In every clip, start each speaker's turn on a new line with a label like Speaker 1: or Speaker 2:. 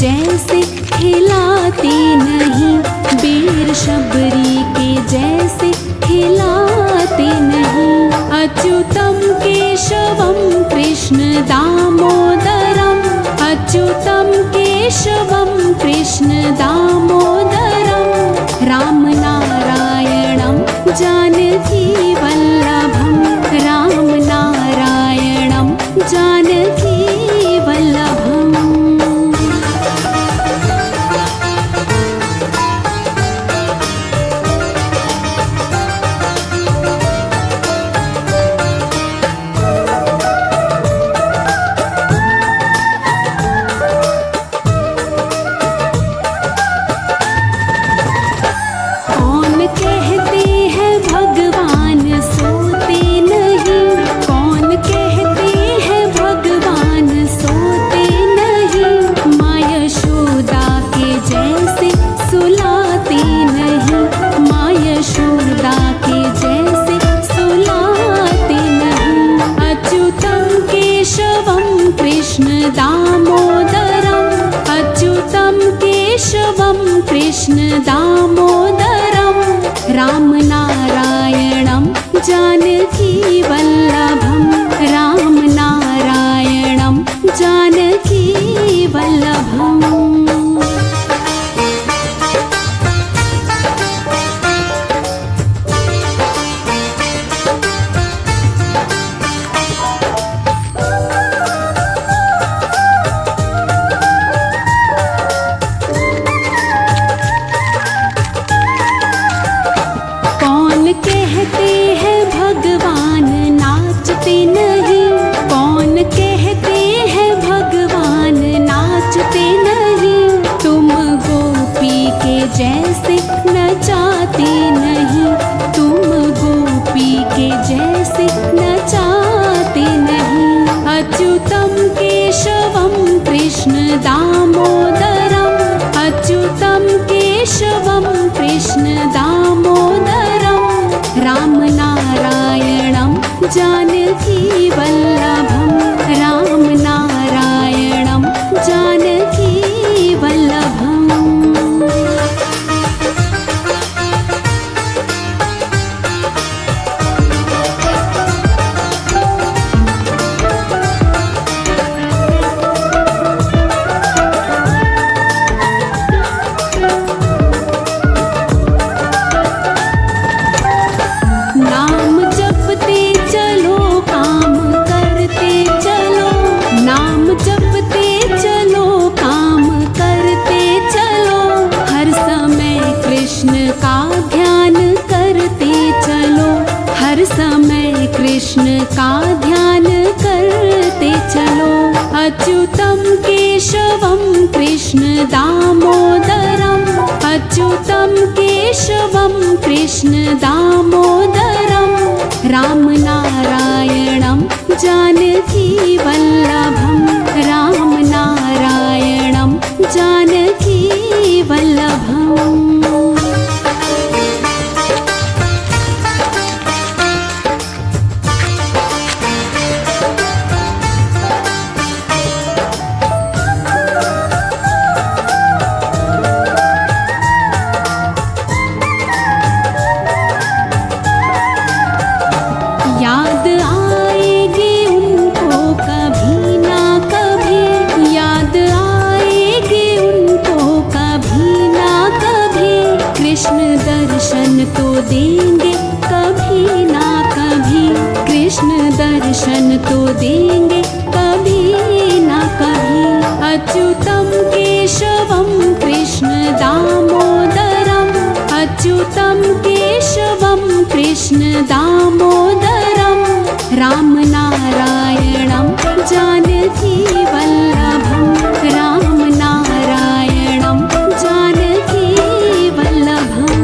Speaker 1: जैसे खिलाते नहीं, वीर शबरी के जैसे खिलाते नहीं। अच्युतम केशवम कृष्ण दामोदरम, अच्युतम केशवम कृष्ण दामोदरम, राम नारायणं जानकी वल्लभं, राम नारायणं जानकी वल्लभम्। कौन कहते हैं भगवान सोते नहीं, कौन कहते हैं भगवान सोते नहीं। माँ यशोदा के जैसे सुलाते नहीं, माँ यशोदा के जैसे सुलाते नहीं। अच्युतम केशवम कृष्ण दामोदरम, अच्युतम केशवम कृष्ण दामोदरम, राम नारायणं जानकी वल्लभं, राम नारायणं जानकी वल्लभम्। कौन कहते हैं भगवान नाचते नहीं, कौन कहते हैं भगवान नाचते नहीं। तुम गोपी के जैसे नचाते नहीं, तुम गोपी के जैसे नचाते नहीं। अच्युतम केशवम कृष्ण दामोदरम, अच्युतम केशवम कृष्ण दामोदरम, राम नारायणं जानकी वल्लभं, राम नारायणं जानकी वल्लभम्। नाम जपते चलो काम करते चलो, नाम जपते चलो काम करते चलो। हर समय कृष्ण का ध्यान करते चलो, हर समय कृष्ण का ध्यान करते चलो। अच्युतम केशवम कृष्ण दामोदरम, अच्युतम केशवम कृष्ण दामोदरम, राम नारायणं जानकी वल्लभं, राम नारायणं जानकी वल्लभम्। याद आएगी उनको कभी ना कभी, याद आएगी उनको कभी ना कभी। कृष्ण दर्शन तो देंगे कभी ना कभी, कृष्ण दर्शन तो देंगे कभी ना कभी। अच्युतम केशवम कृष्ण दामोदरम, अच्युतम केशवम कृष्ण दामोदरम, राम नारायणं जानकी वल्लभं, राम नारायणं जानकी वल्लभम्।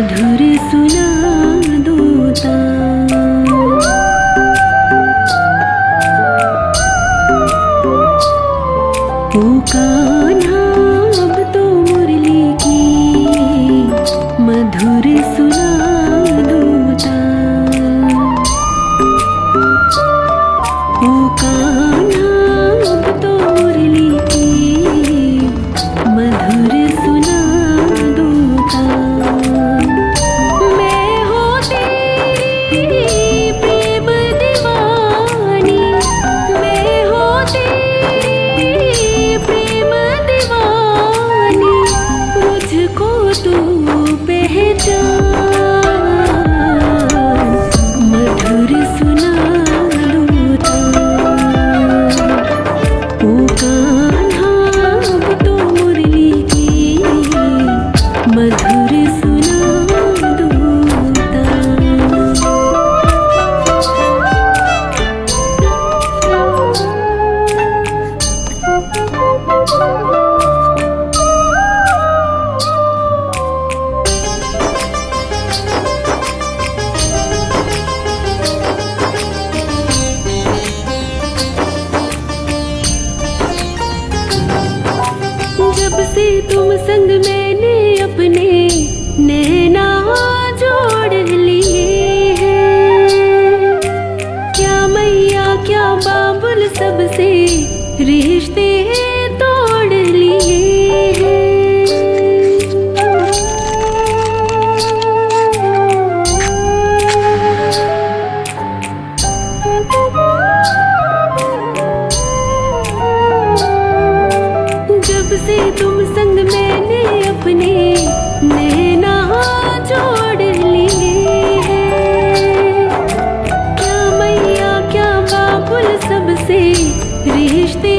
Speaker 1: मधुर सुना दूता। ओ कान्हा अब तो मुरली की मधुर सुना दूता। ओ कान्हा अब तो मुरली की मधुर सुना दूता। मैं हो तेरी प्रेम दीवानी, मैं हो तेरी प्रेम दीवानी, मुझको तू पहचान मधुर सुना दूता। ओ कान्हा अब तो मुरली की मधुर सुना दूता। जब से तुम संग मैंने अपने नैना जोड़ लिए हैं, क्या मैया क्या बाबुल सबसे रिश्ते तोड़ लिए हैं। जब से तुम संग मैंने अपने नैना जोड़ लिए हैं, क्या मैया क्या बाबुल सबसे रिश्ते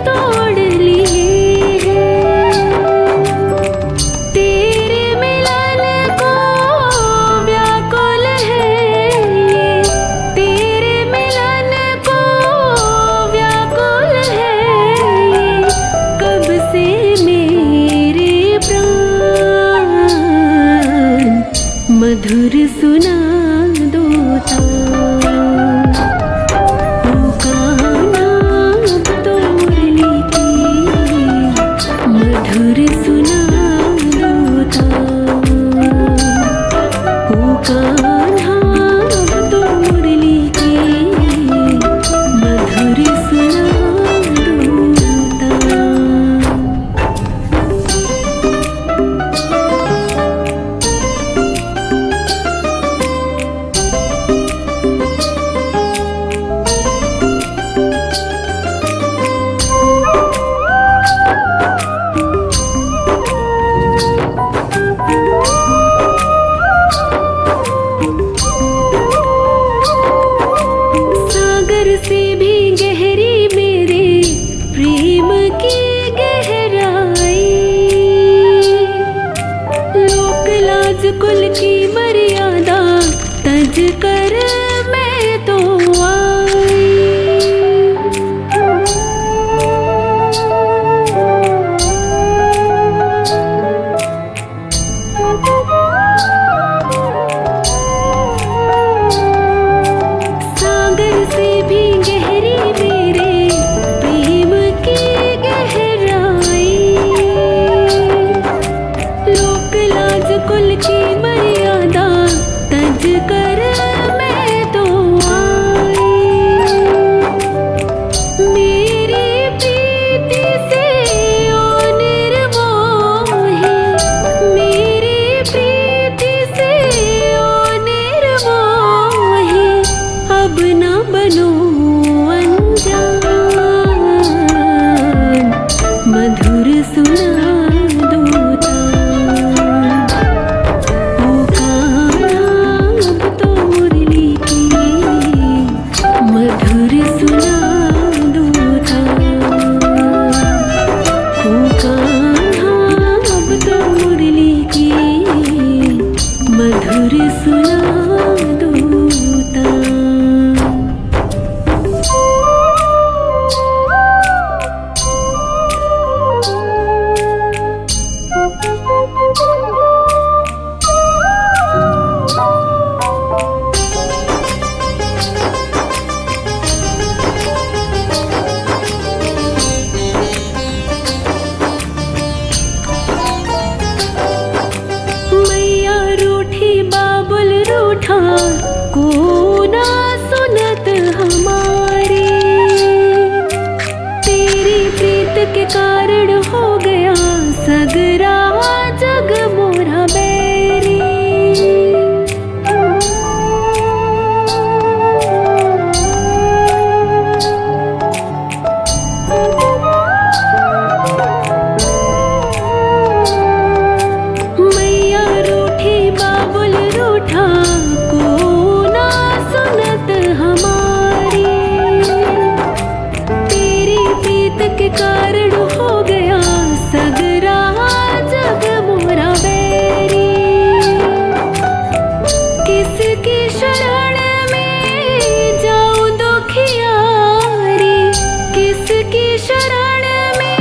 Speaker 1: तोड़ लिए हैं। तेरे मिलन को व्याकुल है ये, तेरे मिलन को व्याकुल है ये, कब से के कारण हो गया सगरा जग मोरा बैरी। मैया रूठी बाबुल रूठा को ना सुनत हमारी। तेरी प्रीत के कारण हो गया सगरा जग मोरा बैरी। किसकी शरण में जाऊं दुखियारी, किसकी शरण में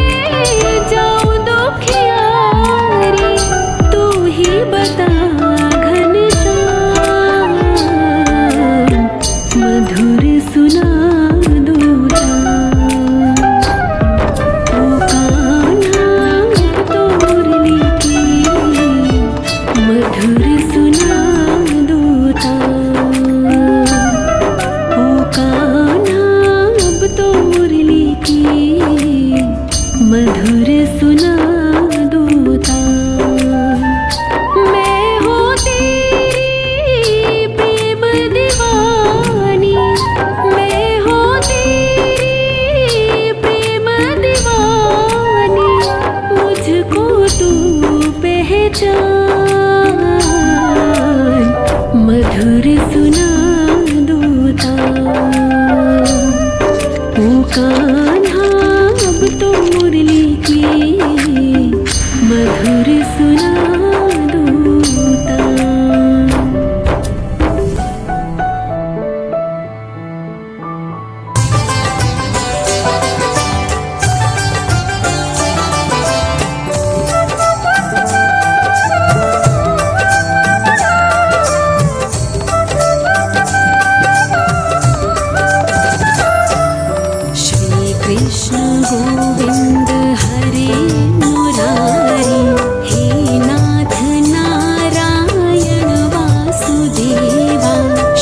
Speaker 1: जाऊं दुखियारी। तू ही बता घनश्याम, मधुर सुना दूजा। ओ कान्हा तो मुरली की मधुर सुना दूता। ओ कान्हा अब तो मुरली की मधुर सुना दूता। मैं हूँ तेरी प्रेम दीवानी, मैं हूँ तेरी प्रेम दीवानी। मुझको तू पहचान, मधुर सुना दूता। ओ कान्हा अब तो मुरली की मधुर सुना दूता। श्री कृष्ण गोविंद हरे मुरारी, हे नाथ नारायण वासुदेवा।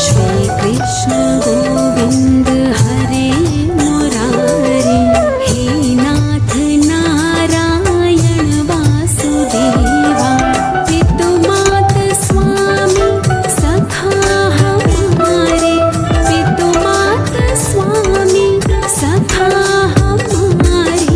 Speaker 1: श्री कृष्ण गोविंद हरे मुरारी, हे नाथ नारायण वासुदेवा। पितु मात स्वामी सखा हमारे, पितु मात स्वामी सखा हमारे।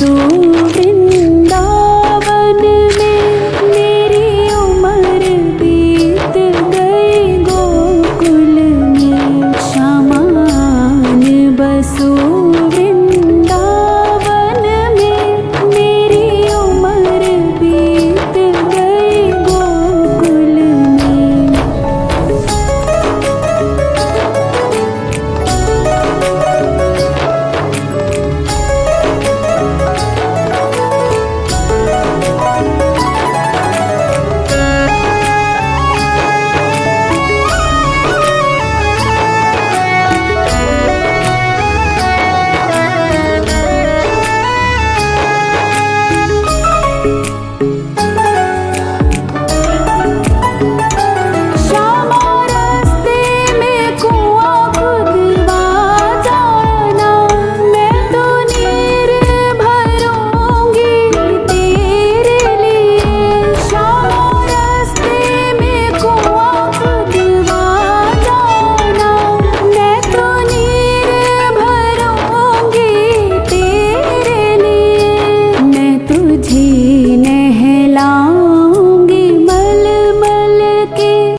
Speaker 1: तू